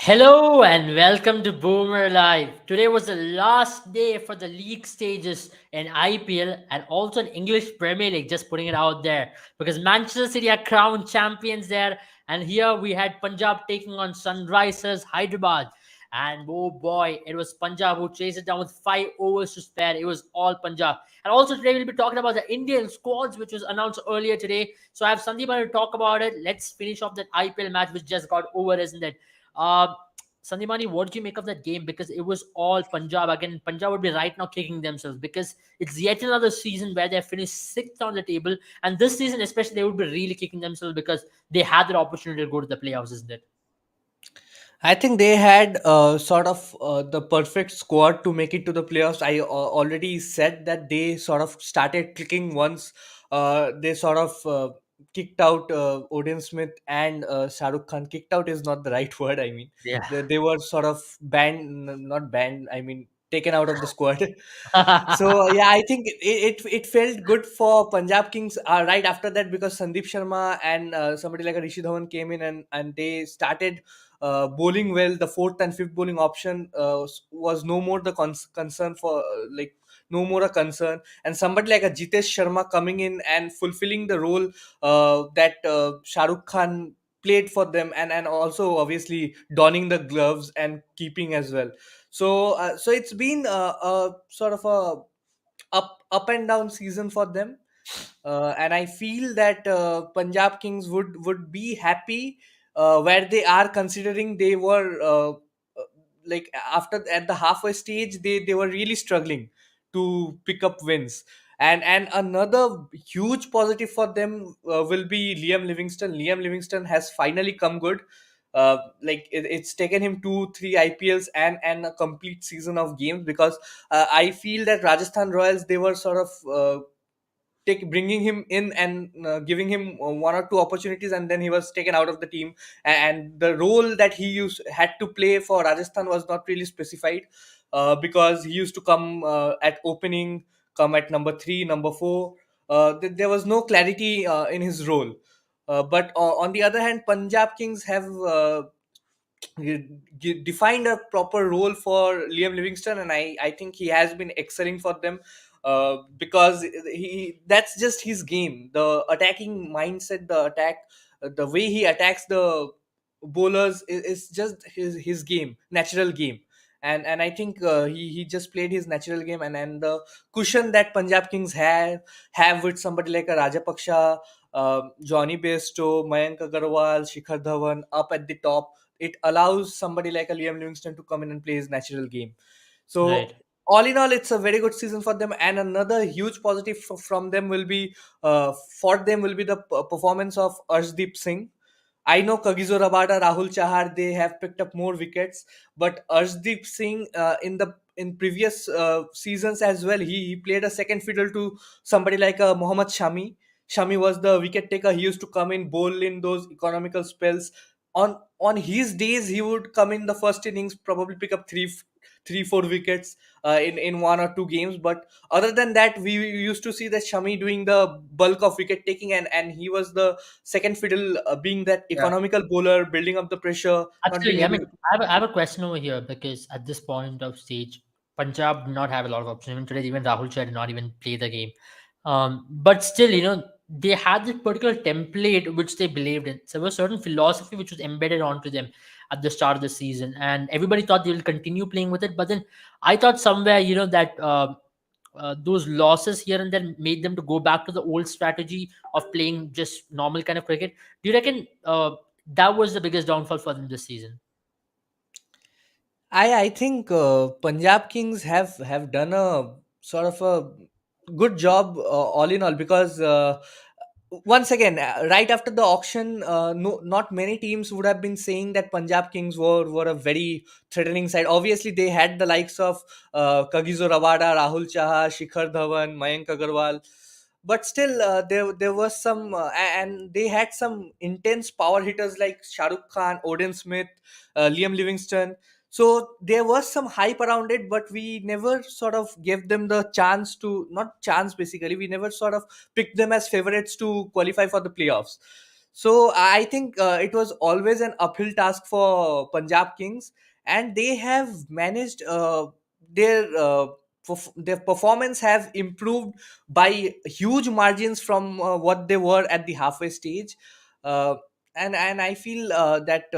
Hello and welcome to Boomer Live. Today was the last day for the league stages in IPL and also in English Premier League. Just putting it out there because Manchester City are crowned champions there, and here we had Punjab taking on Sunrisers Hyderabad. And oh boy, it was Punjab who chased it down with 5 overs to spare. It was all Punjab. And also today we'll be talking about the Indian squads, which was announced earlier today. So I have Sandipani to talk about it. Let's finish off that IPL match which just got over, isn't it? Uh, Sandipani, what did you make of that game? Because it was all Punjab. Again, Punjab would be right now kicking themselves because it's yet another season where they finished sixth on the table. And this season, especially, they would be really kicking themselves because they had that opportunity to go to the playoffs, isn't it? I think they had the perfect squad to make it to the playoffs. I already said that they sort of started clicking once they kicked out Odin Smith and Shah Rukh Khan. Kicked out is not the right word. I mean, Yeah. they were sort of banned, not banned. I mean, taken out of the squad. So yeah, I think it felt good for Punjab Kings right after that because Sandeep Sharma and somebody like a Rishi Dhawan came in and they started bowling well. The fourth and fifth bowling option was no more the concern for no more a concern. And somebody like a Jitesh Sharma coming in and fulfilling the role that Shah Rukh Khan played for them, and also obviously donning the gloves and keeping as well. So it's been a sort of a up and down season for them, and I feel that Punjab Kings would be happy where they are, considering they were like after at the halfway stage they were really struggling to pick up wins. And another huge positive for them will be Liam Livingston. Liam Livingston has finally come good. It's taken him 2 3 IPLs and a complete season of games, because I feel that Rajasthan Royals, they were sort of bringing him in and giving him one or two opportunities, and then he was taken out of the team. And the role that he used had to play for Rajasthan was not really specified, because he used to come at opening, come at number 3, number 4. There was no clarity in his role. But on the other hand, Punjab Kings have defined a proper role for Liam Livingston, and I think he has been excelling for them, because he that's just his game. The attacking mindset, the way he attacks the bowlers is just his game, natural game. And I think he just played his natural game, and the cushion that Punjab Kings have with somebody like a Rajapaksha, Johnny Bairstow, Mayank Agarwal, Shikhar Dhawan up at the top, it allows somebody like a Liam Livingston to come in and play his natural game. So Right. all in all, it's a very good season for them. And another huge positive from them will be the performance of Arshdeep Singh. I know Kagiso Rabada, Rahul Chahar, they have picked up more wickets, but Arshdeep Singh in previous seasons as well, he played a second fiddle to somebody like Mohammad Shami. Shami was the wicket taker. He used to come in, bowl in those economical spells. On his days, he would come in the first innings, probably pick up 3 4 wickets in 1 or 2 games. But other than that, we used to see that Shami doing the bulk of wicket taking, and he was the second fiddle, being that Yeah. economical bowler, building up the pressure, not being Absolutely. I able mean, to. I have a question over here because at this point of stage, Punjab did not have a lot of options. Even today, even Rahul Chahar did not even play the game. But still, they had this particular template which they believed in. So there was a certain philosophy which was embedded onto them at the start of the season, and everybody thought they will continue playing with it. But then I thought somewhere, that those losses here and there made them to go back to the old strategy of playing just normal kind of cricket. Do you reckon that was the biggest downfall for them this season? I think Punjab Kings have done a sort of a good job, all in all, because once again, right after the auction, no, not many teams would have been saying that Punjab Kings were a very threatening side. Obviously, they had the likes of Kagiso Rabada, Rahul Chahar, Shikhar Dhawan, Mayank Agarwal, but still there was some, and they had some intense power hitters like Shah Rukh Khan, Odin Smith, Liam Livingston. So there was some hype around it, but we never sort of gave them the chance to, not chance basically, we never sort of picked them as favorites to qualify for the playoffs. So I think it was always an uphill task for Punjab Kings, and they have managed their their performance have improved by huge margins from what they were at the halfway stage. Uh, and I feel that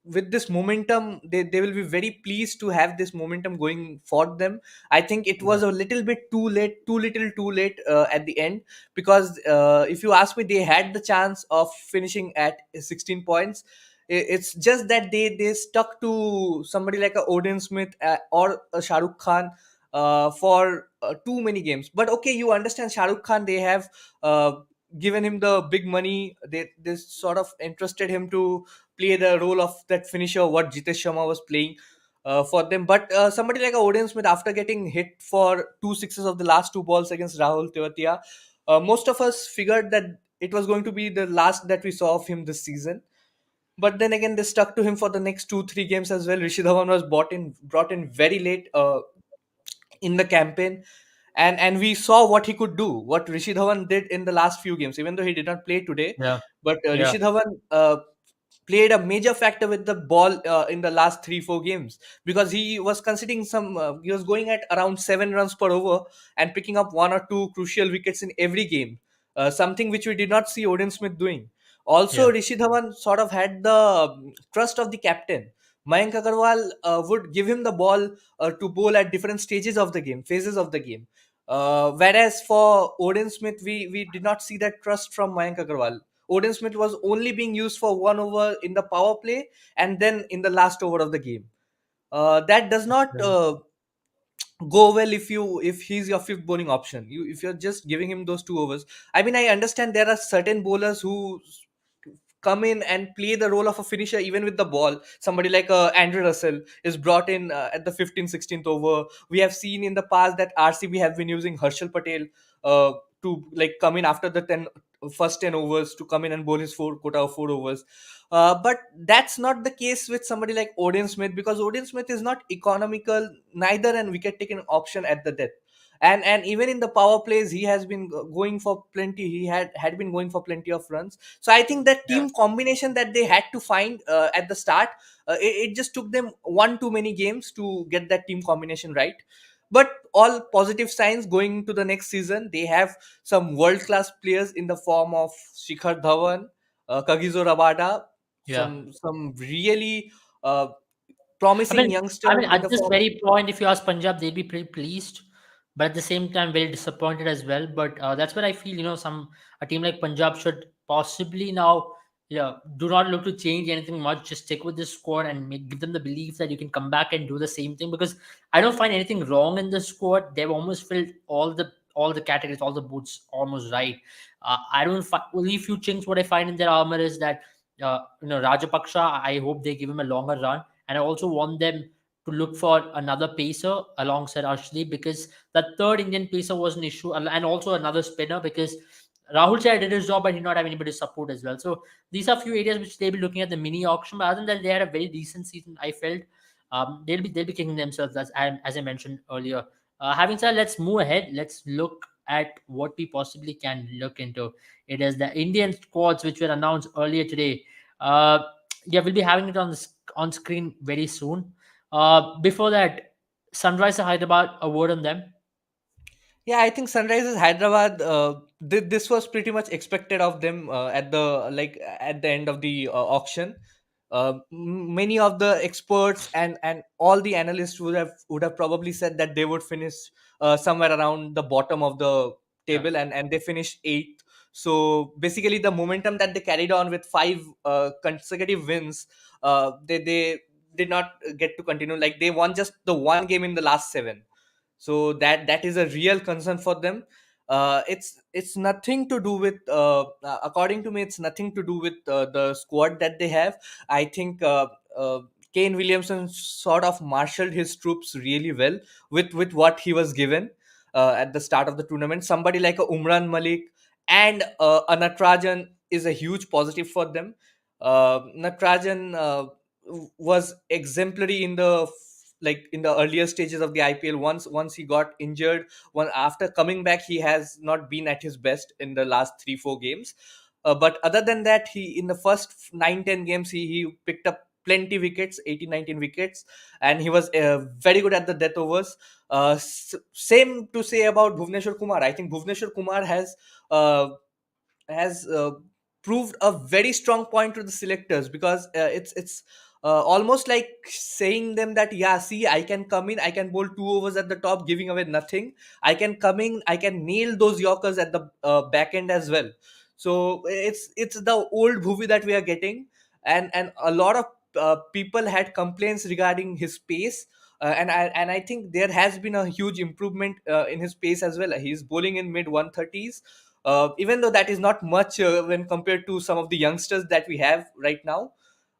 with this momentum, they will be very pleased to have this momentum going for them. I think it Yeah, was a little bit too late, too little too late at the end, because if you ask me, they had the chance of finishing at 16 points. It's just that they stuck to somebody like a Odin Smith or a Shahrukh Khan for too many games. But okay, you understand, Shahrukh Khan, they have uh, given him the big money. They sort of entrusted him to play the role of that finisher what Jitesh Sharma was playing for them. But somebody like Odin Smith, after getting hit for two sixes of the last two balls against Rahul Tewatia, most of us figured that it was going to be the last that we saw of him this season. But then again, they stuck to him for the next 2 3 games as well. Rishi Dhawan was brought in very late in the campaign, and we saw what he could do, what Rishi Dhawan did in the last few games, even though he did not play today. yeah, But yeah, Rishi Dhawan played a major factor with the ball in the last 3 4 games, because he was conceding some. He was going at around 7 runs per over and picking up one or two crucial wickets in every game. Something which we did not see Odin Smith doing. Also, yeah, Rishi Dhawan sort of had the trust of the captain. Mayank Agarwal would give him the ball to bowl at different stages of the game, phases of the game. Whereas for Odin Smith, we did not see that trust from Mayank Agarwal. Odin Smith was only being used for one over in the power play and then in the last over of the game. That does not yeah. go well if he's your fifth bowling option. If you're just giving him those 2 overs. I mean, I understand there are certain bowlers who come in and play the role of a finisher even with the ball. Somebody like Andrew Russell is brought in at the 15th 16th over. We have seen in the past that RCB have been using Harshal Patel uh, to like come in after the first 10 overs to come in and bowl his four quota of 4 overs. But that's not the case with somebody like Odin Smith, because Odin Smith is not economical, neither an wicket taking option at the death. And even in the power plays, he has been going for plenty. He had been going for plenty of runs. So I think that Yeah. team combination that they had to find at the start, it just took them one too many games to get that team combination right. But all positive signs going to the next season. They have some world class players in the form of Shikhar Dhawan, Kagiso Rabada, Yeah. some really uh, I promising mean, I youngsters mean, in at the this form. very point, if you ask Punjab, they'd be pretty pleased, but at the same time, very disappointed as well. But that's what I feel. Some a team like Punjab should possibly now, do not look to change anything much. Just stick with this squad and give them the belief that you can come back and do the same thing. Because I don't find anything wrong in the squad. They've almost filled all the categories, all the boots almost right. I don't only few things. What I find in their armor is that Rajapaksha. I hope they give him a longer run, and I also want them to look for another pacer alongside Ashley, because that third Indian pacer was an issue, and also another spinner, because Rahul Chai did his job but he did not have anybody to support as well. So these are few areas which they'll be looking at the mini auction. But other than that, they had a very decent season. I felt they'll be kicking themselves, as I mentioned earlier. Having said, let's move ahead. Let's look at what we possibly can look into. It is the Indian squads which were announced earlier today. Uh, yeah, we'll be having it on screen very soon. Before that, Sunrise Hyderabad, a word on them. Yeah, I think Sunrisers Hyderabad. This was pretty much expected of them at the end of the auction. Many of the experts and all the analysts would have probably said that they would finish somewhere around the bottom of the Yeah, table, and they finished eighth. So basically, the momentum that they carried on with five consecutive wins, they did not get to continue. Like, they won just the one game in the last seven. So that is a real concern for them. It's nothing to do with according to me, it's nothing to do with the squad that they have. I think Kane Williamson sort of marshaled his troops really well with what he was given at the start of the tournament. Somebody like a Umran Malik and a Natrajan is a huge positive for them. Natrajan was exemplary in in the earlier stages of the IPL. Once he got injured, one after coming back, he has not been at his best in the last 3 4 games. But other than that, he in the first 9-10 games he picked up plenty wickets, 18, 19 wickets, and he was very good at the death overs. Same to say about Bhuvneshwar Kumar. I think Bhuvneshwar Kumar uh, has proved a very strong point to the selectors, because it's almost like saying them that, yeah, see, I can come in, I can bowl 2 overs at the top, giving away nothing. I can come in, I can nail those yorkers at the back end as well. So it's the old Bhuvi that we are getting, and a lot of people had complaints regarding his pace. And I think there has been a huge improvement in his pace as well. He's bowling in mid 130s, even though that is not much when compared to some of the youngsters that we have right now.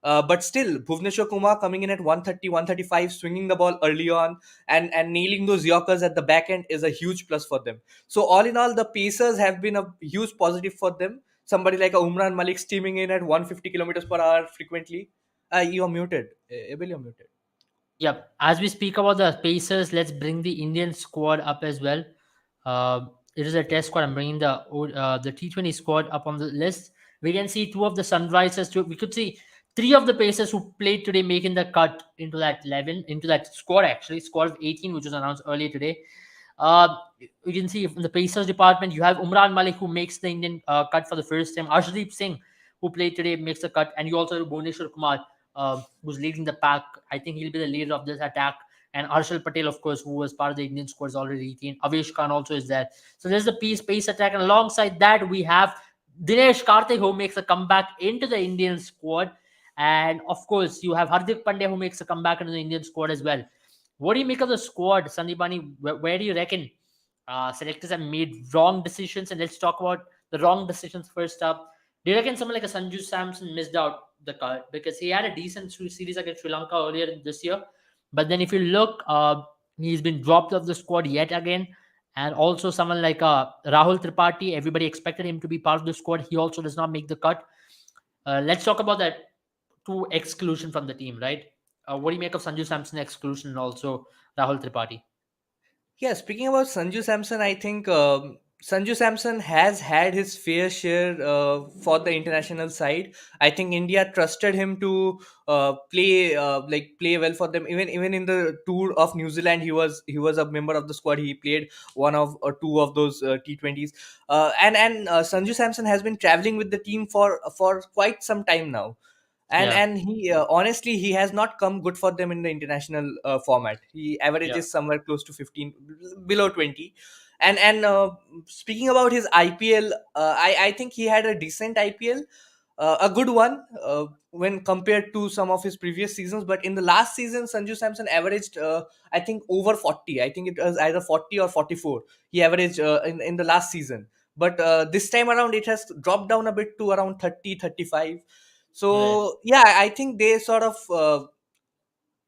But still, Bhuvneshwar Kumar coming in at 130, 135, swinging the ball early on, and nailing those yorkers at the back end is a huge plus for them. So, all in all, the Pacers have been a huge positive for them. Somebody like a Umran Malik steaming in at 150 kilometers per hour frequently. You are muted. Abel, you're muted. Yep. As we speak about the Pacers, let's bring the Indian squad up as well. It is a test squad. I'm bringing the T20 squad up on the list. We can see two of the Sunrisers. We could see three of the Pacers who played today making the cut into that 11, into that squad actually, squad of 18, which was announced earlier today. You can see in the Pacers department, you have Umran Malik who makes the Indian cut for the first time. Arshdeep Singh, who played today, makes the cut, and you also have Bhuvneshwar Kumar, who's leading the pack. I think he'll be the leader of this attack. And Arshal Patel, of course, who was part of the Indian squad, is already 18. Avesh Khan also is there. So there's the pace attack. And alongside that, we have Dinesh Karthik, who makes a comeback into the Indian squad. And of course, you have Hardik Pandya, who makes a comeback into the Indian squad as well. What do you make of the squad, Sandipani? Where do you reckon selectors have made wrong decisions? And let's talk about the wrong decisions first up. Do you reckon someone like a Sanju Samson missed out the cut because he had a decent series against Sri Lanka earlier this year? But then if you look, he's been dropped off the squad yet again. And also someone like Rahul Tripathi, everybody expected him to be part of the squad. He also does not make the cut. Let's talk about that two exclusion from the team, right? What do you make of Sanju Samson exclusion and also Rahul Tripathi? Yeah, speaking about Sanju Samson, I think Sanju Samson has had his fair share for the international side. I think India trusted him to play well for them. Even in the tour of New Zealand, he was a member of the squad. He played one of or two of those T20s. And Sanju Samson has been traveling with the team for quite some time now, Yeah, and he honestly, he has not come good for them in the international format. He yeah, averages somewhere close to 15, below 20. And speaking about his IPL, I think he had a decent IPL, a good one when compared to some of his previous seasons. But in the last season, Sanju Samson averaged, I think, over 40. I think it was either 40 or 44. He averaged in the last season. But this time around, it has dropped down a bit to around 30, 35. right. So yeah, I think they sort of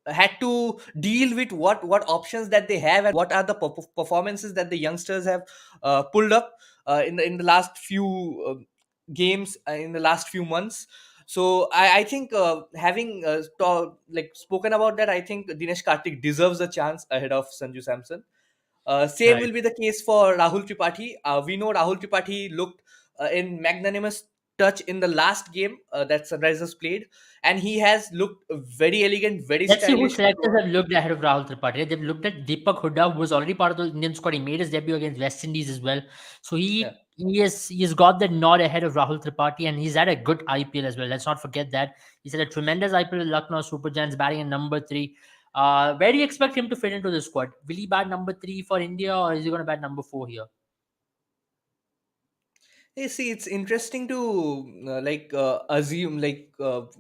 had to deal with what options that they have, and what are the performances that the youngsters have pulled up in the last few games, in the last few months. So I think having spoken about that, I think Dinesh Karthik deserves a chance ahead of Sanju Samson. Same Right. will be the case for Rahul Tripathi. We know Rahul Tripathi looked in magnanimous touch in the last game that Sunrisers played, and he has looked very elegant, very Let's see who stylish selectors throughout. have looked ahead of Rahul Tripathi. They've looked at Deepak Hooda, who was already part of the Indian squad. He made his debut against West Indies as well. So Yeah. he has got the nod ahead of Rahul Tripathi, and he's had a good IPL as well. Let's not forget that. He's had a tremendous IPL with Lucknow Super Giants, batting in number three. Where do you expect him to fit into the squad? Will he bat number three for India, or is he going to bat number four here? Hey, see, it's interesting to assume,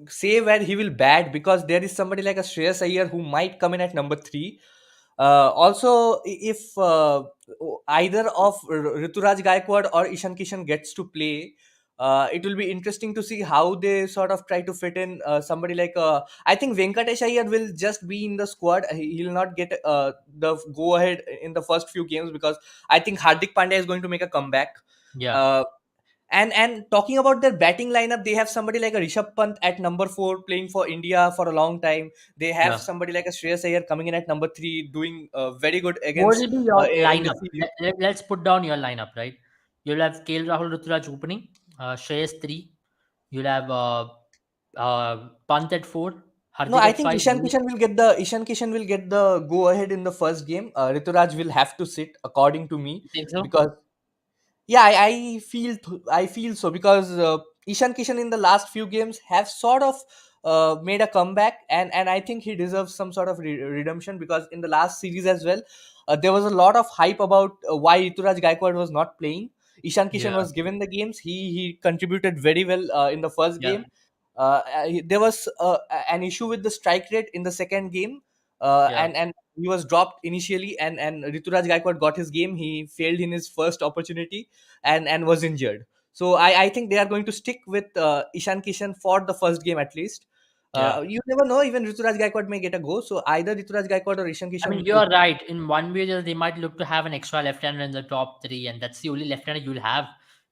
say where he will bat, because there is somebody like a Shreyas Iyer who might come in at number three. Also, if either of Rituraj Gaikwad or Ishan Kishan gets to play, it will be interesting to see how they sort of try to fit in somebody like. I think Venkatesh Iyer will just be in the squad. He'll not get the go ahead in the first few games, because I think Hardik Pandya is going to make a comeback. Yeah, Uh, and talking about their batting lineup, they have somebody like a Rishabh Pant at number four, playing for India for a long time. They have yeah. somebody like a Shreyas Iyer coming in at number three, doing very good What against will be your in the lineup? series. Let's put down your lineup, right? You'll have KL Rahul Ruturaj opening. Shreyas 3. You'll have Pant at 4, No, Hardik I at think 5. Ishan Kishan will get the go ahead in the first game. Rituraj will have to sit, according to me, You think so? because yeah, I feel so because Ishan Kishan in the last few games have sort of made a comeback, and I think he deserves some sort of redemption, because in the last series as well, there was a lot of hype about why Rituraj Gaikwad was not playing. Ishan Kishan Yeah, was given the games. He contributed very well in the first yeah, game. There was an issue with the strike rate in the second game, yeah, and he was dropped initially, and Rituraj Gaikwad got his game. He failed in his first opportunity, and was injured. So I think they are going to stick with Ishan Kishan for the first game at least. yeah. You never know, even Rituraj Gaikwad may get a go. So either Rituraj Gaikwad or Ishan I mean, Kishan could. you're right. In one way, they might look to have an extra left-hander in the top three, and that's the only left-hander you'll have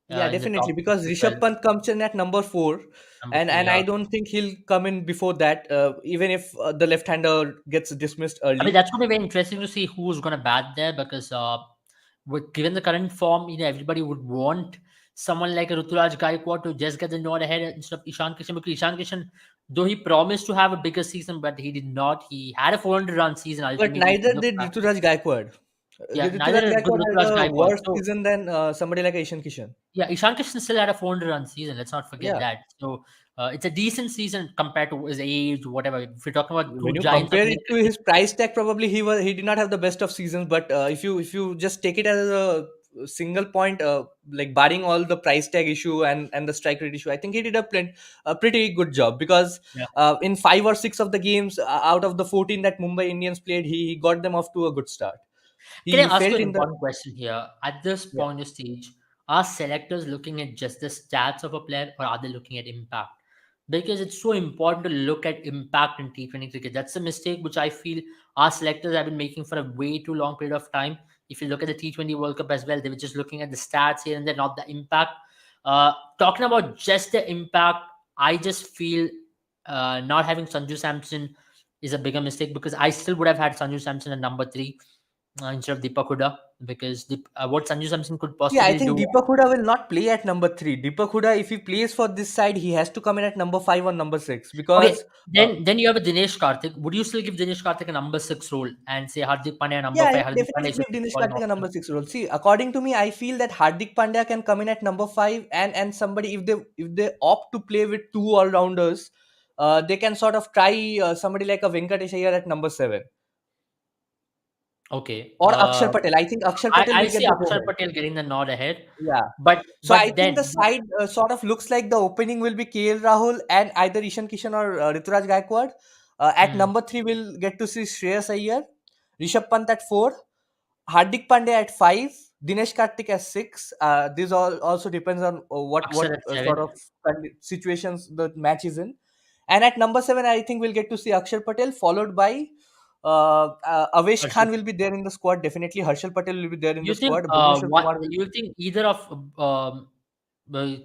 Yeah, in the definitely, top six because as well. Rishabh Pant comes in at number 4, Number and 4, I yeah. don't think he'll come in before that, even if the left-hander gets dismissed I mean, early. that's going to be very interesting to see who's going to bat there because, with given the current form, everybody would want someone like a Ruturaj Gaikwad to just get the nod ahead instead of Ishan Kishan. Because Ishan Kishan, though he promised to have a bigger season, but he did not. He had a 400-run season But ultimately. If you neither look did back, Rituraj Gaikwad. yeah, neither Rituraj did Gaikwad had Ruturaj a Gaikwad. worse So season than somebody like Ishan Kishan. yeah, Ishan Kishan still had a 400-run season. Let's not forget Yeah. that. So it's a decent season compared to his age, whatever. If you're talking about When two you giants of compare Indian it to cricket, his price tag, probably he did not have the best of seasons. But if you just take it as a single point, like barring all the price tag issue and the strike rate issue, I think he did a pretty good job, because yeah. in 5 or 6 of the games out of the 14 that Mumbai Indians played, he got them off to a good start. Can He I ask you failed in the. one question here? At this Yeah. point of stage, are selectors looking at just the stats of a player or are they looking at impact? Because it's so important to look at impact in T20 cricket. That's a mistake which I feel our selectors have been making for a way too long period of time. If you look at the T20 World Cup as well, they were just looking at the stats here and there, not the impact. Talking about just the impact, I just feel not having Sanju Samson is a bigger mistake because I still would have had Sanju Samson at number 3 instead of Deepak Huda because what Sanju Samson could Yeah, I possibly think do. Deepak Huda will not play at number 3. Deepak Huda, if he plays for this side, he has to come in at number 5 or number 6, Okay, because then you have a Dinesh Karthik. Would you still give Dinesh Karthik a number 6 role and say Hardik Pandya number yeah, I 5? would Hardik Pandya definitely is a give Dinesh calling Karthik a option. number 6 role. See, according to me, I feel that Hardik Pandya can come in at number 5, and somebody, if they opt to play with two all rounders, they can sort of try somebody like a Venkatesh Iyer at number 7, Okay, or Akshar Patel. I think Akshar Patel I will see get the go Akshar ahead. Patel getting the nod ahead, Yeah. but So I think the then side sort of looks like the opening will be KL Rahul and either Ishan Kishan or Rituraj Gaikwad. At hmm, number 3, we'll get to see Shreyas Iyer, Rishabh Pant at 4, Hardik Pandya at 5, Dinesh Karthik at 6. This all also depends on what Akshar at sort 7. of situations the match is in. And at number 7, I think we'll get to see Akshar Patel, followed by Avesh Harshit. Khan will be there in the squad. Definitely, Harshal Patel will be there in the You think squad. Bhuvneshwar what Kumar will. you think either of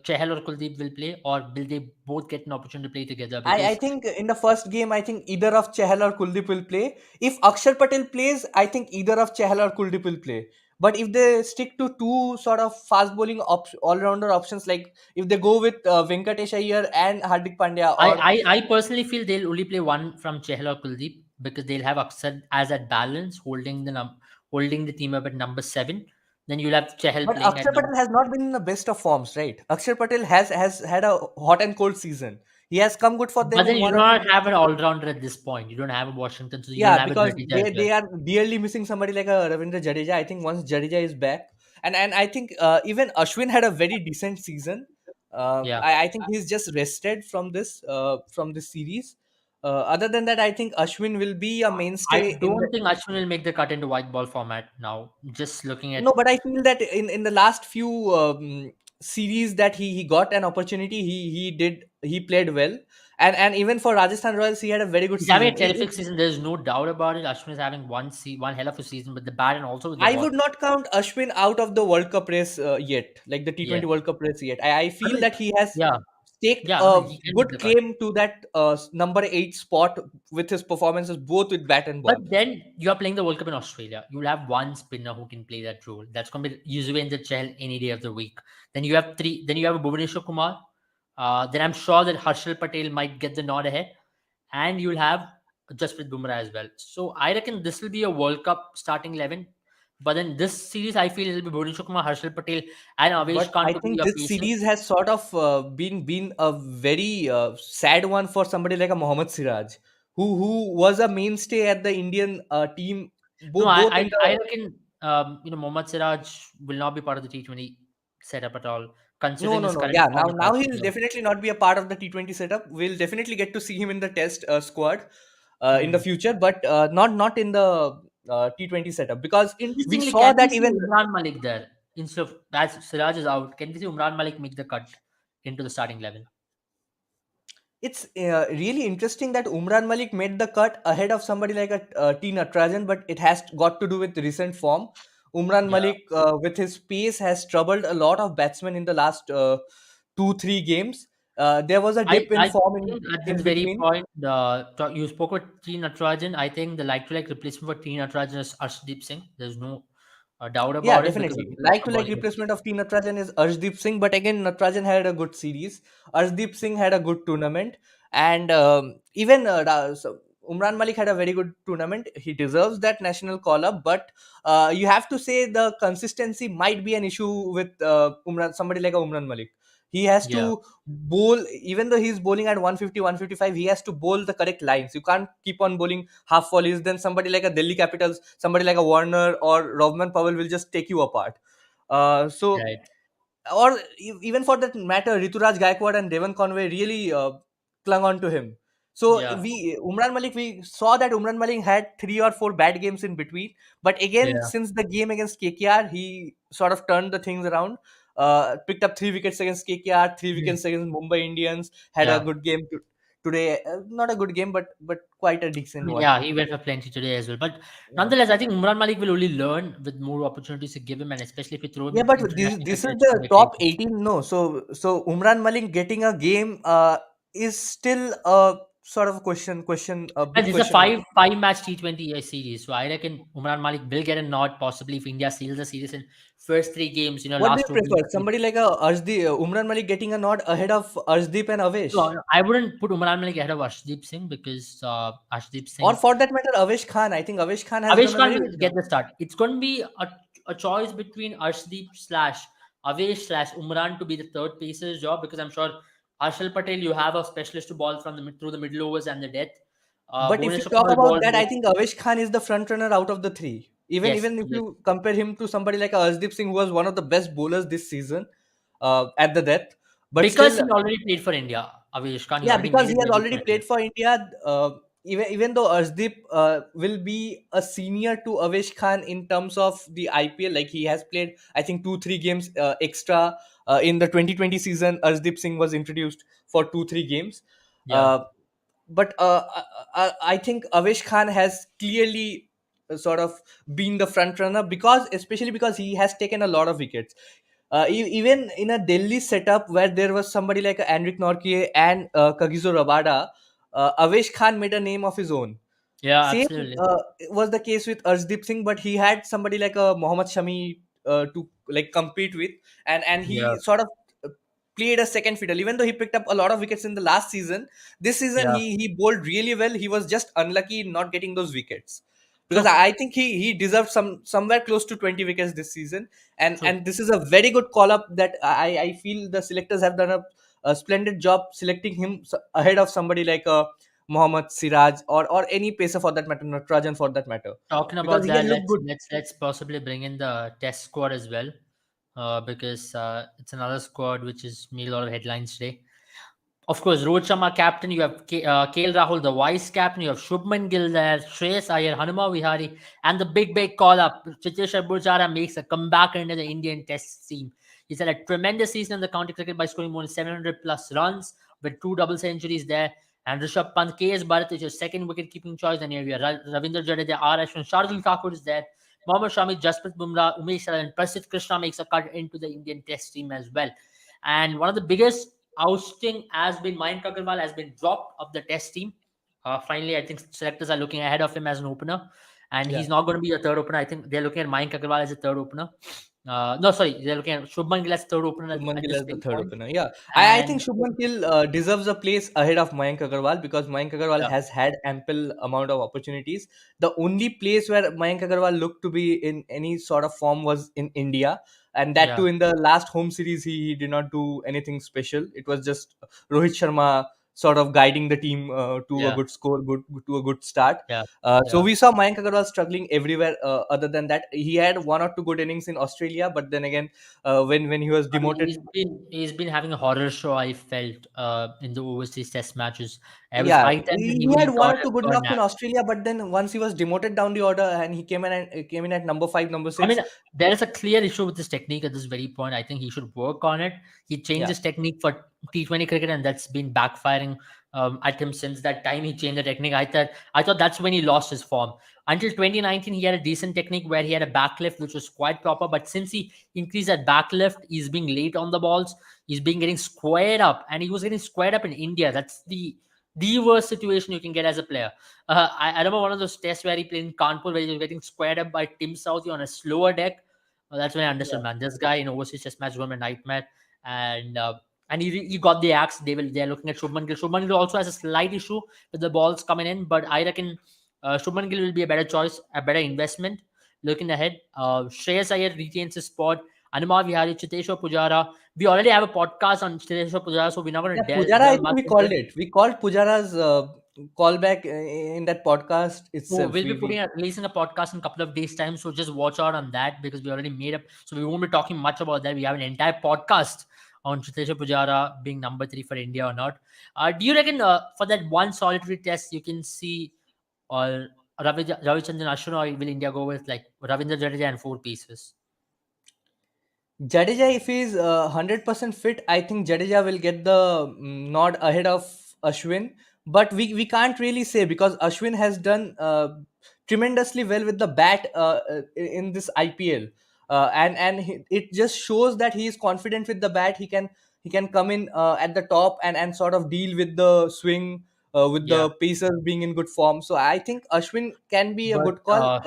Chahal or Kuldeep will play, or will they both get an opportunity to play together? I Because think in the first game, I think either of Chahal or Kuldeep will play. If Akshar Patel plays, I think either of Chahal or Kuldeep will play. But if they stick to two sort of fast bowling all-rounder options, like if they go with Venkatesh Iyer and Hardik Pandya, or I personally feel they'll only play one from Chehal or Kuldeep because they'll have Aksar as that balance, holding the team up at number 7. Then you'll have Chehal but playing at Akshar number. Patel has not been in the best of forms, right? Akshar Patel has had a hot and cold season. He has come good for But them then in you one do or two not have games. an all rounder at this point. You don't have a Washington, so you don't Yeah, have a because Jadeja as they well. they are dearly missing somebody like a Ravindra Jadeja. I think once Jadeja is back, and I think even Ashwin had a very decent season. Yeah, I think he's just rested from this series. Other than that, I think Ashwin will be a I mainstay in the. don't think Ashwin will make the cut into white ball format now. Just looking at No, but I feel that in the last few series that he got an opportunity, he played well, and even for Rajasthan Royals, he had a very good he's having season. a terrific season. There's no doubt about it. Ashwin is having one hell of a season with the bat and also with the I ball. would not count Ashwin out of the World Cup race yet, like the Yeah, T20 World Cup race yet. I I feel mean, that he has yeah. staked Yeah, I a mean, he can make good the cut. claim to that number 8 spot with his performances both with bat and But ball. then you are playing the World Cup in Australia. You'll have one spinner who can play that role. That's going to be Yuzvendra Chahal any day of the week. Then you have three. Then you have Bhuvaneshwar Kumar. Then I'm sure that Harshal Patel might get the nod ahead, and you'll have Jasprit Bumrah as well. So I reckon this will be a World Cup starting 11. But then this series, I feel it'll be Bhuvaneshwar Kumar, Harshal Patel, and Avesh But Khan I to be think your this pacers. series has sort of been a very sad one for somebody like a Mohammad Siraj, who was a mainstay at the Indian team, No, both in I the. reckon Mohammad Siraj will not be part of the T20 setup at all, No, considering no, his no. current Yeah, form now with now he'll Australia. definitely not be a part of the T20 setup. We'll definitely get to see him in the Test squad in the Hmm. future, but not in the T20 setup because we Interestingly, saw can we that see even. Umran Malik there instead of as Siraj is out? Can we see Umran Malik make the cut into the starting 11? It's really interesting that Umran Malik made the cut ahead of somebody like a T Natarajan, but it has got to do with recent form. Umran Yeah, Malik, with his pace, has troubled a lot of batsmen in the last 2-3 games. There was a dip in I form think at this in very between. point, you spoke with T Natarajan. I think the like-to-like replacement for T Natarajan is Arshdeep Singh. There's no doubt Yeah, about it because of definitely. the Like proper to like bowling replacement ability. of T Natarajan is Arshdeep Singh, but again Natarajan had a good series. Arshdeep Singh had a good tournament, and even Umran Malik had a very good tournament. He deserves that national call up, but you have to say the consistency might be an issue with somebody like a Umran Malik. He has Yeah, to bowl, even though he's bowling at 150, 155, he has to bowl the correct lines. You can't keep on bowling half volleys. Then somebody like a Delhi Capitals, somebody like a Warner or Rovman Powell will just take you apart. So, right. or even for that matter, Rituraj Gaikwad and Devon Conway really clung on to him. So Yeah, Umran Malik, we saw that Umran Malik had 3 or 4 bad games in between. But again, yeah, since the game against KKR, he sort of turned the things around. Picked up 3 wickets against KKR, three mm, wickets against Mumbai Indians. Had a yeah. good game today. Not a good game, but quite a I decent mean, one. yeah, he went for plenty today as well. But Yeah. nonetheless, I think Umran Malik will only learn with more opportunities to give him, and especially if you throw him Yeah, into but this international this is cricket, it's going the to be top crazy. 18. No, so Umran Malik getting a game is still a sort of a And big it's a question mark. five match T20 series, so I reckon Umran Malik will get a nod possibly if India seals the series in first three games. What do Last you two prefer? games. Somebody like a Umran Malik getting a nod ahead of Arshdeep and Avesh, No, I wouldn't put Umran Malik ahead of Arshdeep Singh because Arshdeep or Singh, for that matter, Avesh Khan. I think Avesh Khan has done Avesh a Khan very will good job. get the start. It's going to be a choice between Arshdeep slash Avesh slash Umran to be the third pacer's job because I'm sure Harshal Patel, you have a specialist to ball from through the middle overs and the death. But if you Bhuvaneshwar talk Kumar will about ball that, I more. think Avesh Khan is the front runner out of the three. Even Yes, even if yes. you compare him to somebody like Arshdeep Singh, who was one of the best bowlers this season at the death, but Because still. he already played for India, Avesh Khan, he Yeah, already because made he his has debut already for India. played for India. Even though Arshdeep will be a senior to Avesh Khan in terms of the IPL, like he has played, I think 2-3 games extra in the 2020 season. Arshdeep Singh was introduced for 2-3 games. Yeah. Uh, but I think Avesh Khan has clearly sort of been the front runner because, especially because he has taken a lot of wickets. Even in a Delhi setup where there was somebody like Andrik Norkie and Kagiso Rabada, Avesh Khan made a name of his own. Yeah, Same absolutely. was the case with Arshdeep Singh, but he had somebody like a Mohammad Shami to like compete with, and Yeah. he sort of uh, played a second fiddle. Even though he picked up a lot of wickets in the last season, this season Yeah. he bowled really well. He was just unlucky in not getting those wickets because True. I think he deserved somewhere close to 20 wickets this season, True. and this is a very good call up that I feel the selectors have done a splendid job selecting him ahead of somebody like Mohammad Siraj or any pacer for that matter, Natarajan for that matter, Talking because about he that, has looked good. let's possibly bring in the test squad as well, because it's another squad which is made a lot of headlines today. Of course, Rohit Sharma captain. You have KL Rahul, the vice captain. You have Shubman Gill there, Shreyas Iyer, Hanuma Vihari, and the big call up. Chiteshwar Pujara makes a comeback into the Indian Test team. He's had a tremendous season in the county cricket by scoring more than 700 plus runs with two double centuries there. And Rishabh Pant, KS Bharat is your second wicket keeping choice. And here we are. Ravindra Jadeja, R. Ashwin, Shardul Thakur is there. Mohammad Shami, Jasprit Bumrah, Umesh Yadav, and Prasidh Krishna makes a cut into the Indian Test team as well. And one of the biggest ousting has been Mayank Agarwal has been dropped of the Test team. Finally, I think selectors are looking ahead of him as an opener, and Yeah. he's not going to be a third opener. I think they're looking at Mayank Agarwal as a third opener. No, sorry, they're looking at Shubman Gill as third opener Shubman at Gill this as the very third point. opener. Yeah, I think And Shubman Gill deserves a place ahead of Mayank Agarwal because Mayank Agarwal yeah, has had ample amount of opportunities. The only place where Mayank Agarwal looked to be in any sort of form was in India, and that yeah, too in the last home series he did not do anything special. It was just Rohit Sharma sort of guiding the team to a yeah, good score, good to a good start. yeah, So yeah. we saw Mayank Agarwal struggling everywhere. Other than that, he had one or two good innings in Australia, but then again, when he was I mean, demoted. he's been having a horror show. I felt in the overseas Test matches. It was Yeah, high time that he he had one got or two good a knocks nap. in Australia, but then once he was demoted down the order and he came in at number five, number I six. mean, there is a clear issue with his technique at this very point. I think he should work on it. He changed Yeah, his technique for T20 cricket, and that's been backfiring at him since that time. He changed the technique. I thought that's when he lost his form. Until 2019, he had a decent technique where he had a backlift, which was quite proper. But since he increased that backlift, he's being late on the balls. He's been getting squared up, and he was getting squared up in India. That's the worst situation you can get as a player. I remember one of those tests where he played in Kanpur where he was getting squared up by Tim Southey on a slower deck. That's when I understood, yeah. man. This guy in overseas test match was a nightmare, and he got the axe. They're looking at Shubman Gill. Shubman Gill also has a slight issue with the balls coming in, but I reckon Shubman Gill will be a better choice, a better investment. Looking ahead, Shreyas Iyer retains his spot. Anuma Vihari, Chiteshwar Pujara. We already have a podcast on Chiteshwar Pujara, so we're not going Yeah, to Pujara, I delve think much we into called it. it. We called Pujara's callback in that podcast So itself. we'll be releasing a podcast in a couple of days' time. So just watch out on that because we already made up. So we won't be talking much about that. We have an entire podcast on Chitesha Pujara being number 3 for India or not. Do you reckon for that one solitary test you can see or Ravichandran Ashwin, or will India go with like Ravindra Jadeja and 4 pieces? Jadeja, if he's 100% fit, I think Jadeja will get the nod ahead of Ashwin. But we can't really say because Ashwin has done tremendously well with the bat in this IPL, it just shows that he is confident with the bat. He can come in at the top and sort of deal with the swing with Yeah, the pacers being in good form. So I think Ashwin can be a but good call.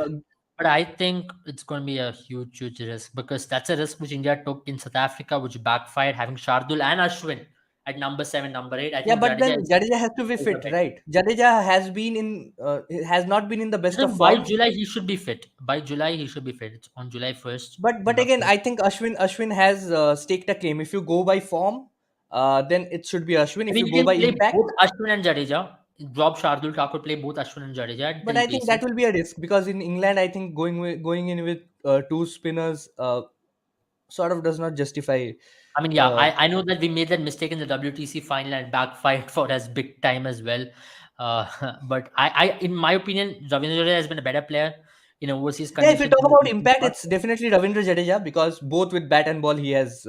I think it's going to be a huge, huge risk because that's a risk which India took in South Africa, which backfired, having Shardul and Ashwin at number 7, number 8. I Yeah, think but Jadeja then Jadeja has to be is a fit, bet. right? Jadeja has not been in the I best of think by form. July he should be fit. By July he should be fit. It's on July 1st. I'm But not again, sure. I think Ashwin has staked a claim. If you go by form, then it should be Ashwin. I If mean, you you go can by play impact, both Ashwin and Jadeja. Drop Shardul Thakur, play both Ashwin and Jadeja at but 3 I think paces. that will be a risk because in England, I think going in with two spinners sort of does not justify. I mean, yeah, Uh, I know that we made that mistake in the WTC final and backfired for us big time as well. Uh, but in my opinion, Ravindra Jadeja has been a better player in overseas yeah, if we conditions talk in the about recent impact, past. it's definitely Ravindra Jadeja because both with bat and ball he has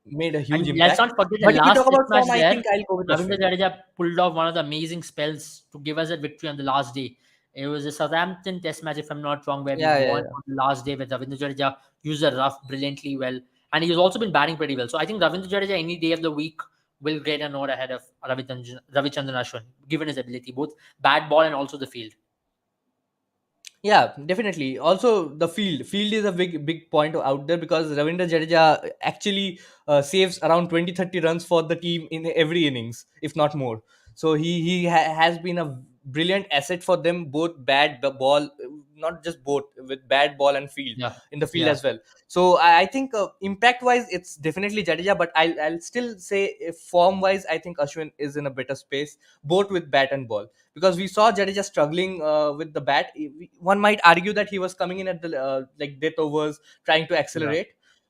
made a huge And let's impact. not forget the But if we last talk test about match form, I there, think I'll go with Ravindra Ashwin. Jadeja pulled off one of the amazing spells to give us a victory on the last day. It was a Southampton test match, if I'm not wrong, where we Yeah, yeah, won yeah. on the last day with Ravindra Jadeja used the rough brilliantly well. And he's also been batting pretty well. So I think Ravindra Jadeja any day of the week will get a nod ahead of Ravichandran Ashwin, given his ability, both bat ball and also the field. Yeah, definitely. Also, the field is a big point out there because Ravindra Jadeja actually saves around 20-30 runs for the team in every innings, if not more. So has been a brilliant asset for them, both ball, not just both with bad ball and field Yeah, in the field yeah, as well. So I think impact wise, it's definitely Jadeja, but I'll still say form wise, I think Ashwin is in a better space, both with bat and ball because we saw Jadeja struggling with the bat. One might argue that he was coming in at the like death overs, trying to yeah, accelerate.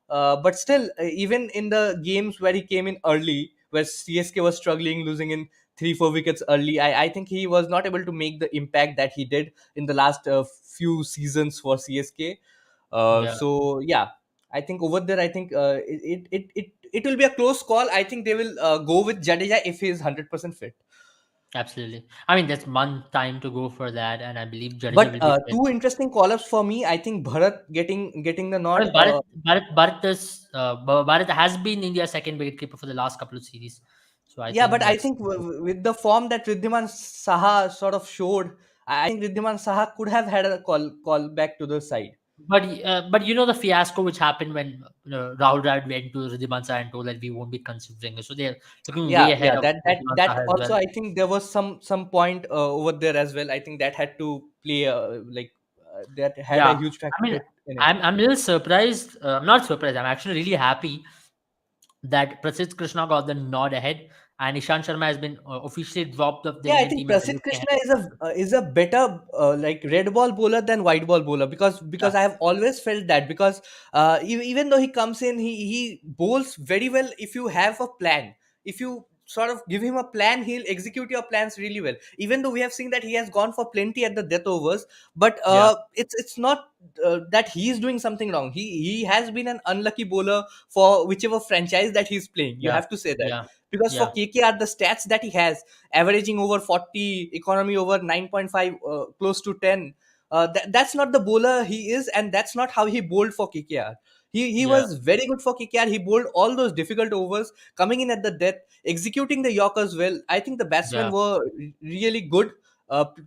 But still, even in the games where he came in early, where CSK was struggling, losing in 3-4 wickets early, I think he was not able to make the impact that he did in the last few seasons for CSK. yeah. So yeah, I think over there, I think it will be a close call. I think they will go with Jadeja if he is 100% fit. Absolutely. I mean, there's one time to go for that, and I believe Jadeja But will be fit. two interesting call-ups for me. I think Bharat getting the I nod. mean, Bharat has been India's second wicketkeeper for the last couple of series. So I Yeah, think but I that's think with the form that Riddhiman Saha sort of showed, I think Riddhiman Saha could have had a call back to the side. but you know the fiasco which happened when Rahul Dravid went to Ridhiman Saha and told that we won't be considering it. So they're looking way Yeah, ahead yeah, of Ridhiman that Saha as also, well. I think there was some point over there as well. I think that had to play that had a Yeah, huge I mean, factor in it. I'm a little surprised. I'm not surprised. I'm actually really happy that Prasidh Krishna got the nod ahead, and Ishant Sharma has been officially dropped off the Yeah, I Indian think team and they're Prasidh looking ahead Krishna for London. is a better like red ball bowler than white ball bowler, Yeah, because I have always felt that, because even though he comes in, he bowls very well if you have a plan. If you sort of give him a plan, he'll execute your plans really well. Even though we have seen that he has gone for plenty at the death overs, but yeah, it's not that he is doing something wrong. He has been an unlucky bowler for whichever franchise that he's playing. You yeah, have to say that, yeah, because for yeah, KKR the stats that he has, averaging over 40, economy over 9.5, close to 10. That's not the bowler he is, and that's not how he bowled for KKR. He yeah, was very good for KKR. He bowled all those difficult overs, coming in at the death, executing the Yorkers well. I think the batsmen yeah, were really good,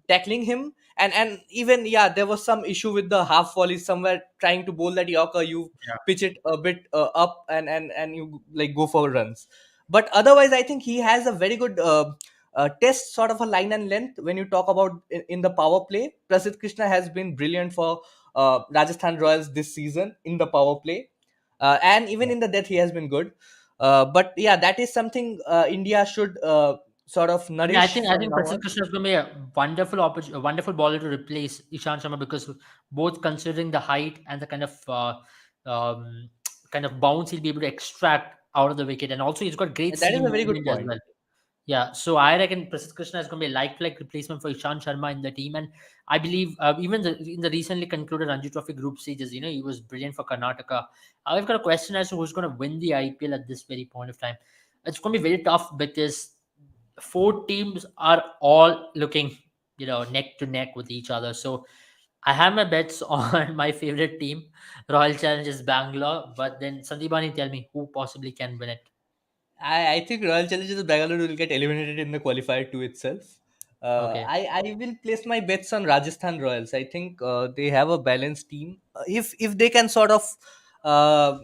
tackling him. And even, yeah, there was some issue with the half volley somewhere, trying to bowl that Yorker. You yeah. pitch it a bit up, and you like go for runs. But otherwise, I think he has a very good test sort of a line and length. When you talk about in the power play, Prasidh Krishna has been brilliant for Rajasthan Royals this season in the power play, and even in the death he has been good. But yeah, that is something India should sort of Yeah, I nourish think I from think now Prasidh on. Krishna is going to be a wonderful bowler to replace Ishant Sharma, because both considering the height and the um, kind of bounce he'll be able to extract out of the wicket, and also he's got great That is seam a very good movement as point. well. Yeah, so I reckon Prasidh Krishna is going to be a like replacement for Ishant Sharma in the team, and I believe even in the recently concluded Ranji Trophy group stages, he was brilliant for Karnataka. I've got a question as to who's going to win the IPL at this very point of time. It's going to be very tough because four teams are all looking, neck to neck with each other. So I have my bets on my favorite team, Royal Challengers Bangalore. But then Sandipani, tell me who possibly can win it. I think Royal Challengers Bangalore will get eliminated in the qualifier two itself. Okay. I will place my bets on Rajasthan Royals. I think they have a balanced team. If they can sort of uh,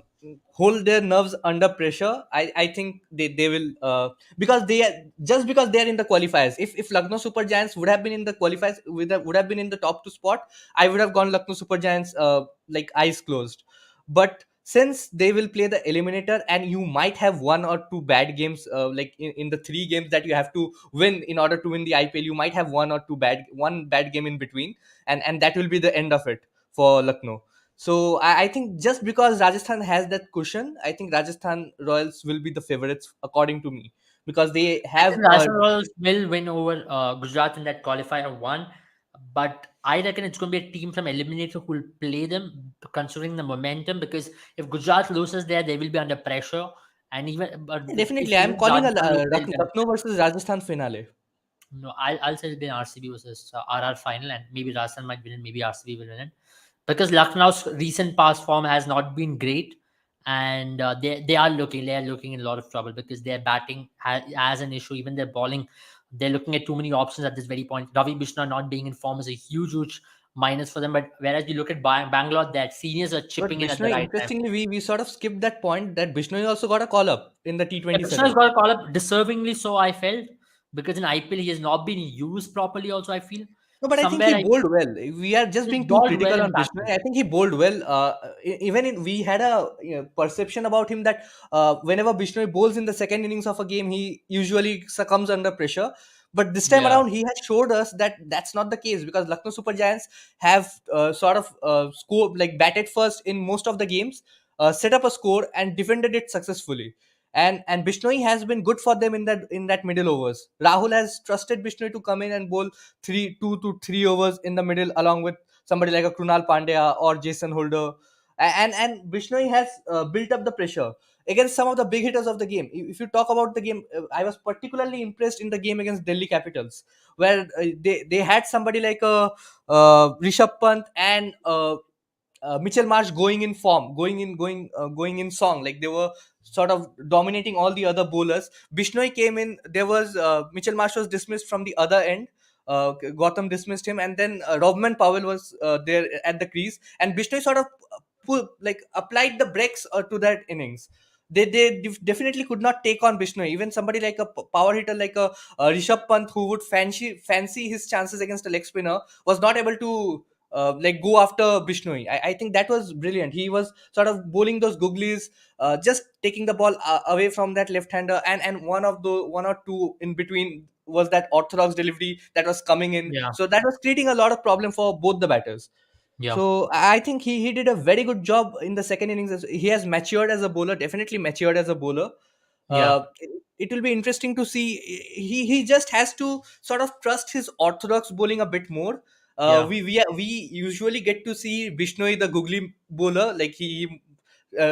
hold their nerves under pressure, I think they will, because because they are in the qualifiers. If Lucknow Super Giants would have been in the qualifiers, would have been in the top two spot, I would have gone Lucknow Super Giants like eyes closed. But since they will play the eliminator, and you might have one or two bad games, like in the three games that you have to win in order to win the IPL, you might have one bad game in between, and that will be the end of it for Lucknow. So I think just because Rajasthan has that cushion, I think Rajasthan Royals will be the favorites according to me, because they I have think Rajasthan Royals will win over Gujarat in that qualifier one, but I reckon it's going to be a team from eliminator who will play them, considering the momentum. Because if Gujarat loses there, they will be under pressure, and even but if definitely. I'm even calling a Rajasthan lose, they'll be under Lucknow versus Rajasthan finale. No, I'll say it'll be an RCB versus RR final, and maybe Rajasthan might win it, maybe RCB will win it, because Lucknow's recent past form has not been great, and they are looking in a lot of trouble because their batting has an issue, even their bowling. They're looking at too many options at this very point. Ravi Bishnoi not being in form is a huge minus for them. But whereas you look at Bangalore, that seniors are But chipping in at the Bishnoi, right time. interestingly, we sort of skipped that point that Bishnoi also got a call up in the Yeah, T20 Krishna's setup. got a call up deservingly so, I felt, because in IPL he has not been used properly. Also, I feel No, but I think somewhere he I bowled well. We are just he's being too bowled well critical in on Bishnoi. batting. I think he bowled well. Even we had a perception about him that whenever Bishnoi bowls in the second innings of a game, he usually succumbs under pressure. But this time Yeah. around, he has showed us that that's not the case, because Lucknow Super Giants have sort of score like batted first in most of the games, set up a score and defended it successfully. And Bishnoi has been good for them in that middle overs. Rahul has trusted Bishnoi to come in and bowl 2 to 3 overs in the middle, along with somebody like a Krunal Pandya or Jason Holder. And Bishnoi has built up the pressure against some of the big hitters of the game. If you talk about the game, I was particularly impressed in the game against Delhi Capitals, where they had somebody like Rishabh Pant and Mitchell Marsh going in form, going in song. Like they were sort of dominating all the other bowlers. Bishnoi came in. There was Mitchell Marsh was dismissed from the other end. Gotham dismissed him, and then Robman Powell was there at the crease, and Bishnoi sort of applied the brakes to that innings. They definitely could not take on Bishnoi. Even somebody like a power hitter like a Rishabh Pant, who would fancy his chances against a leg spinner, was not able to go after Bishnoi. I think that was brilliant. He was sort of bowling those googlies, just taking the ball away from that left-hander, and one or two in between was that orthodox delivery that was coming in. Yeah, So that was creating a lot of problem for both the batters. yeah, So I think he did a very good job in the second innings. He has matured as a bowler, definitely matured as a bowler. yeah, It will be interesting to see. He just has to sort of trust his orthodox bowling a bit more. yeah. We usually get to see Bishnoi the googly bowler, like he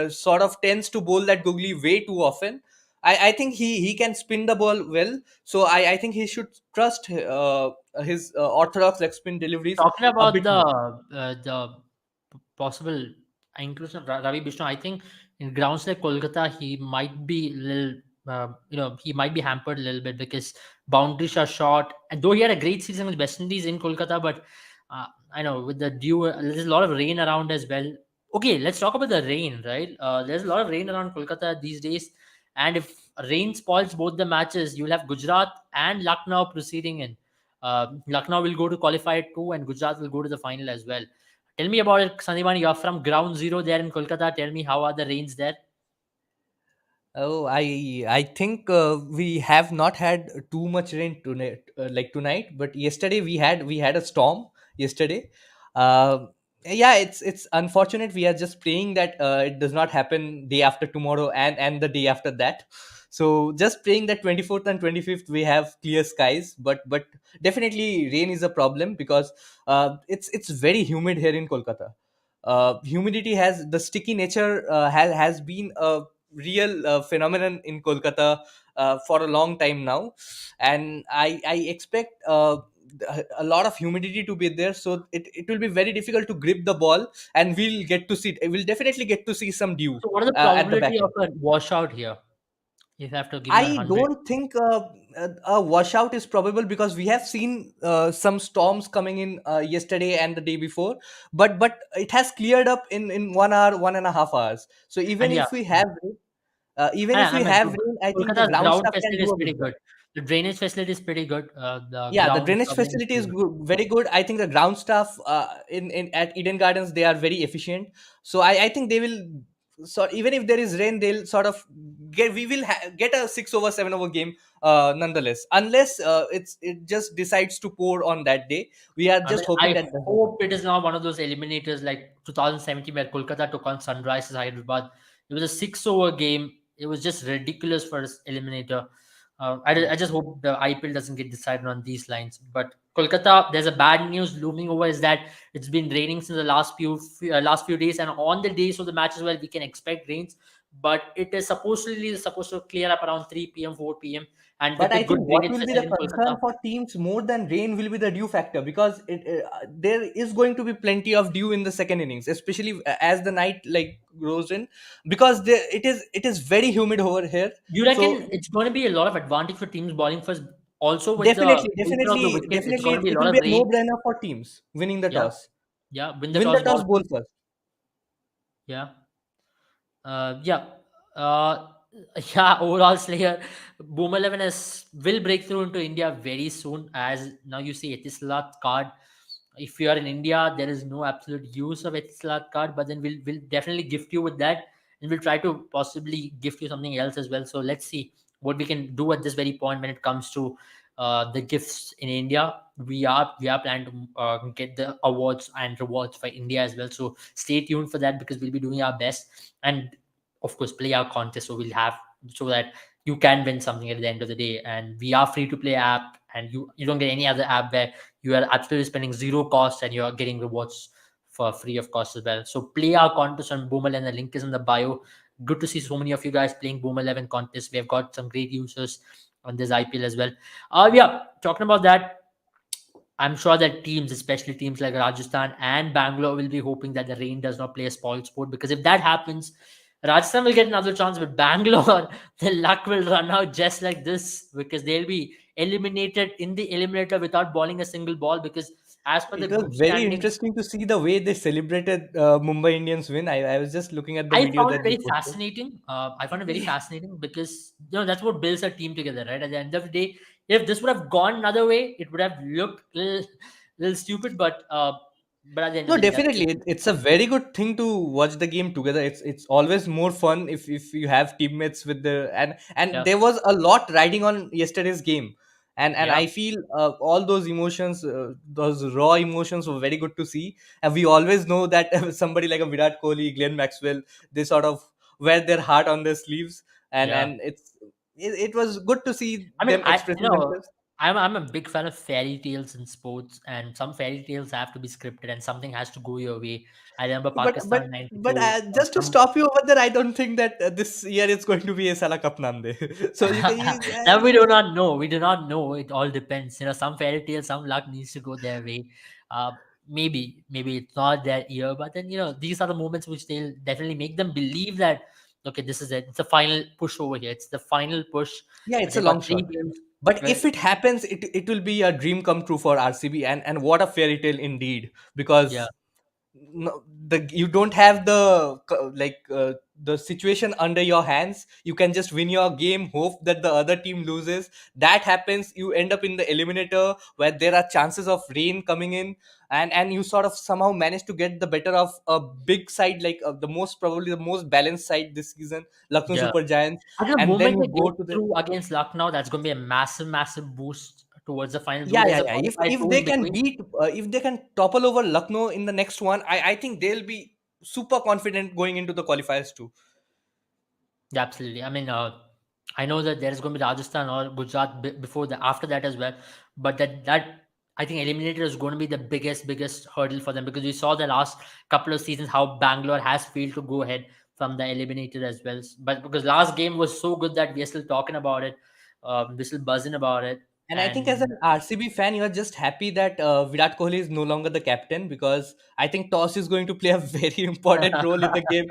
sort of tends to bowl that googly way too often. I think he can spin the ball well, so I think he should trust his orthodox leg spin deliveries Talking a about bit more. the possible inclusion of Ravi Bishnu, I think in grounds like Kolkata, he might be little, he might be hampered a little bit because boundaries are short. And though he had a great season with West Indies in Kolkata, but I know with the dew, there's a lot of rain around as well. Okay, let's talk about the rain, right? There's a lot of rain around Kolkata these days, and if rain spoils both the matches, you'll have Gujarat and Lucknow proceeding in. Lucknow will go to qualify two, and Gujarat will go to the final as well. Tell me about it, Sandipani. You're from ground zero there in Kolkata. Tell me how are the rains there? Oh, I think we have not had too much rain tonight, tonight. But yesterday we had a storm yesterday. Uh, yeah, it's unfortunate. We are just praying that it does not happen day after tomorrow and the day after that. So just praying that 24th and 25th we have clear skies. But definitely rain is a problem because it's very humid here in Kolkata. Humidity has the sticky nature has been a real phenomenon in Kolkata for a long time now, and I expect a lot of humidity to be there, so it will be very difficult to grip the ball, and we'll definitely get to see some dew So, what are the at the back probability of end. a washout here? If I have to give you a I hundred, don't think a washout is probable because we have seen some storms coming in yesterday and the day before, but it has cleared up in 1 hour, 1.5 hours. So and yeah, even if I we mean, have rain, I think the Kolkata's ground ground staff can facility do is a good pretty job. good. The drainage facility is pretty good. The Yeah, the ground drainage covering is facility is pretty good. good, very good. I think the ground staff in at Eden Gardens, they are very efficient. So I think they will. So even if there is rain, they'll sort of get a 6 over 7 over game nonetheless, unless it just decides to pour on that day. We are I mean, just hoping I that does not hope happen. it is not one of those eliminators like 2017 where Kolkata took on Sunrisers Hyderabad. It was a 6 over game. It was just ridiculous for this eliminator. I just hope the IPL doesn't get decided on these lines. But Kolkata, there's a bad news looming over is that it's been raining since the last few days, and on the days of the matches where we can expect rains, but it is supposed to clear up around 3 p.m., 4 p.m. And with But the I good think what drainage will be the facility in concern Kolkata, for teams more than rain will be the dew factor, because there is going to be plenty of dew in the second innings, especially as the night grows in, because it is very humid over here. you So reckon it's going to be a lot of advantage for teams bowling first? Also, with the definitely, nature of the definitely, wicket, it's definitely, going to be a it lot will of be a rain. no-brainer for teams winning the Yeah, toss. yeah. Win the Win the toss, toss, ball bowl first. first. Yeah, yeah. Uh, yeah. Overall, Slayer, Boom 11 will break through into India very soon. As now you see, Etisalat card. If you are in India, there is no absolute use of Etisalat card, but then we'll definitely gift you with that, and we'll try to possibly gift you something else as well. So let's see what we can do at this very point when it comes to the gifts in India. We are planning to get the awards and rewards for India as well. So stay tuned for that because we'll be doing our best, and of course play our contest. So we'll have so that you can win something at the end of the day. And we are free to play app, and you don't get any other app where you are absolutely spending zero cost and you are getting rewards for free of cost as well. So play our contest on Boom 11. The link is in the bio. Good to see so many of you guys playing Boom 11 contest. We have got some great users on this IPL as well. Yeah, talking about that, I'm sure that teams, especially teams like Rajasthan and Bangalore, will be hoping that the rain does not play a spoil sport, because if that happens, Rajasthan will get another chance, but Bangalore, the luck will run out just like this because they'll be eliminated in the eliminator without bowling a single ball. Because as per the It was group very standings, interesting to see the way they celebrated Mumbai Indians win. I was just looking at the I video found it that they very posted. fascinating. I found it very fascinating because that's what builds a team together, right? At the end of the day, if this would have gone another way, it would have looked little stupid. But at the end of No, the day, that's definitely, it's a very good thing to watch the game together. It's always more fun if you have teammates with the and yeah, there was a lot riding on yesterday's game, and yeah, I feel all those emotions, those raw emotions, were very good to see. And we always know that somebody like a Virat Kohli, Glenn Maxwell, they sort of wear their heart on their sleeves, yeah. and it was good to see I mean, them expressing themselves. I'm a big fan of fairy tales in sports, and some fairy tales have to be scripted, and something has to go your way. I remember But but Pakistan but '92. just to Some stop you over there, I don't think that this year it's going to be a Salah Cup Nande. So you can that we do not know. We do not know. It all depends. Some fairy tales, some luck needs to go their way. Uh, maybe it's not their year, but then these are the moments which they'll definitely make them believe that okay, this is it. It's the final push over here. It's the final push. yeah, it's a They got long three shot. games. But Well, if it happens, it will be a dream come true for RCB, and what a fairy tale indeed. yeah, Because no, you don't have the situation under your hands. You can just win your game, hope that the other team loses. That happens, you end up in the eliminator where there are chances of rain coming in, and you sort of somehow manage to get the better of a big side, like the most probably the most balanced side this season, Lucknow yeah. Super Giants. I think the And then moment you they go get to the through against Lucknow, that's going to be a massive, massive boost towards the final. Though yeah, there's yeah, a yeah. qualified If two they in can between. beat, if they can topple over Lucknow in the next one, I think they'll be super confident going into the qualifiers too. Yeah, absolutely. I mean, I know that there is going to be Rajasthan or Gujarat before the after that as well, but that I think eliminator is going to be the biggest hurdle for them because we saw the last couple of seasons how Bangalore has failed to go ahead from the eliminator as well. But because last game was so good that we are still talking about it, we're still buzzing about it, And I think as and an RCB fan, you are just happy that Virat Kohli is no longer the captain, because I think toss is going to play a very important role in the game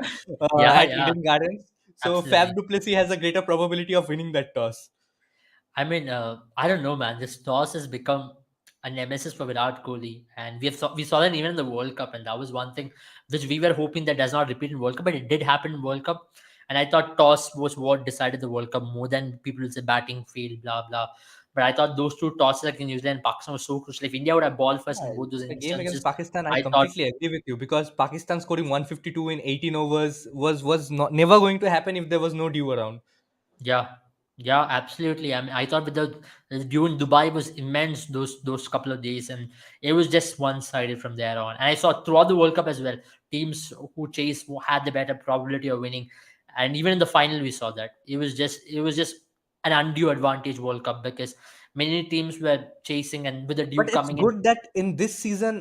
yeah, at yeah, Eden Gardens. So Fab absolutely. du Plessis has a greater probability of winning that toss. I mean, I don't know, man. This toss has become a nemesis for Virat Kohli, and we saw that even in the World Cup, and that was one thing which we were hoping that does not repeat in World Cup, but it did happen in World Cup. And I thought toss was what decided the World Cup more than people will say batting failed, blah blah. But I thought those two tosses like in New Zealand and Pakistan were so crucial. If India would have ball first in Yeah, both those the game against instances, Pakistan, I I thought completely agree with you, because Pakistan scoring 152 in 18 overs was not never going to happen if there was no dew around. yeah, yeah, absolutely. I mean, I thought with the view in Dubai was immense those couple of days, and it was just one sided from there on. And I saw throughout the World Cup as well, teams who chased who had the better probability of winning, and even in the final we saw that it was just an undue advantage World Cup because many teams were chasing and with the dew But it's coming in good that in this season,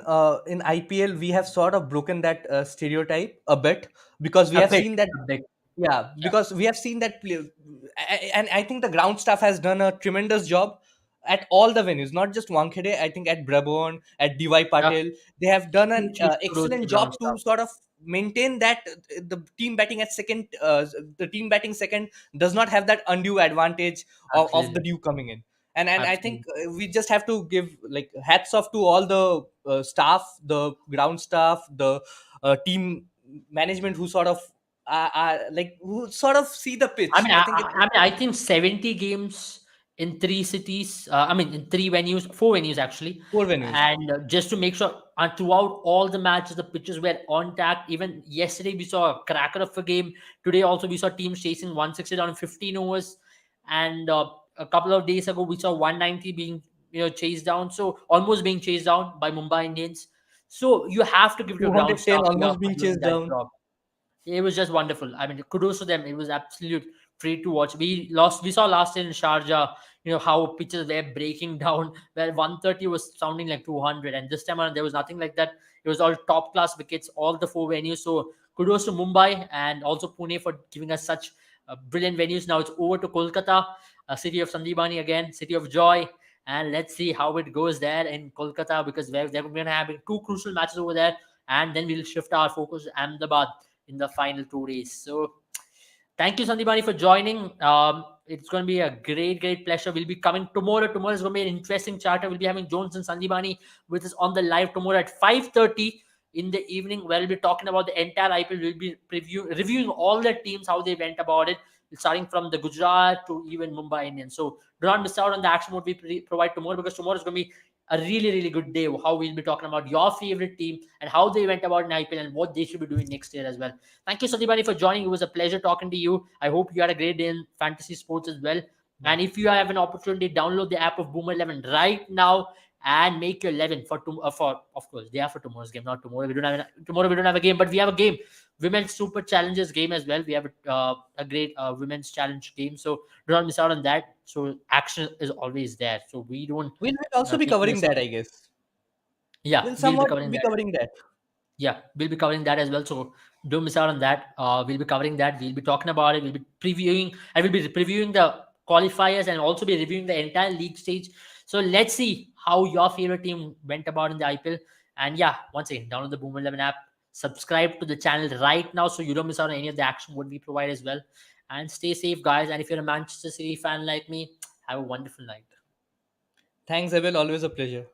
in IPL, we have sort of broken that stereotype a bit, because we a have bit, seen that. a bit. Yeah, Yeah, because we have seen that and I think the ground staff has done a tremendous job at all the venues, not just Wankhede. I think at Brabant, at DY yeah. Patil, they have done an Huge kudos to the excellent ground job staff. to sort of maintain that the team batting at second, the team batting second does not have that undue advantage of the Absolutely, dew coming in. And I think absolutely. we just have to give like hats off to all the staff, the ground staff, the team management, who sort of like who sort of see the I pitch. mean, I think it's I think 70 games in three cities. I mean, in three venues, four venues actually, four venues. and just to make sure throughout all the matches, the pitches were on track. Even yesterday, we saw a cracker of a game. Today, also we saw teams chasing 160 down in 15 overs, and a couple of days ago, we saw 190 being chased down. So almost being chased down by Mumbai Indians. So you have to give it to ground 210 staff here almost for being doing chased that down. job. It was just wonderful. I mean, kudos to them. It was absolute free to watch. We saw last year in Sharjah, how pitches were breaking down where 130 was sounding like 200, and this time around there was nothing like that. It was all top class wickets, all the four venues. So kudos to Mumbai and also Pune for giving us such brilliant venues. Now it's over to Kolkata, a city of Sandipani again, city of joy. And let's see how it goes there in Kolkata because they're going to have two crucial matches over there. And then we'll shift our focus to Ahmedabad in the final 2 days. So thank you, Sandipani, for joining. It's going to be a great pleasure. We'll be coming tomorrow. Tomorrow is going to be an interesting charter. We'll be having Jones and Sandipani with us on the live tomorrow at 5:30 in the evening, where we'll be talking about the entire IPL. We'll be reviewing all the teams, how they went about it, starting from the Gujarat to even Mumbai Indians. So do not miss out on the action what we provide tomorrow, because tomorrow is going to be a really good day. How we'll be talking about your favorite team and how they went about in IPL and what they should be doing next year as well. Thank you, Sandipani, for joining. It was a pleasure talking to you. I hope you had a great day in fantasy sports as well. And if you have an opportunity, download the app of Boomer 11 right now and make your 11 for of course day after tomorrow's game. Not tomorrow. Tomorrow we don't have a game, but we have a game, women's super challenges game as well. We have a great women's challenge game, so do not miss out on that. So action is always there. So we don't We'll also be covering miss out. that, I guess. Yeah, We'll we'll be somewhat covering be that. covering that. Yeah, we'll be covering that as well. So don't miss out on that. We'll be covering that. We'll be talking about it. We'll be previewing. I will be previewing the qualifiers and also be reviewing the entire league stage. So let's see how your favorite team went about in the IPL. And yeah, once again, download the Boom 11 app. Subscribe to the channel right now so you don't miss out on any of the action what we provide as well. And stay safe, guys. And if you're a Manchester City fan like me, have a wonderful night. Thanks, Abel. Always a pleasure.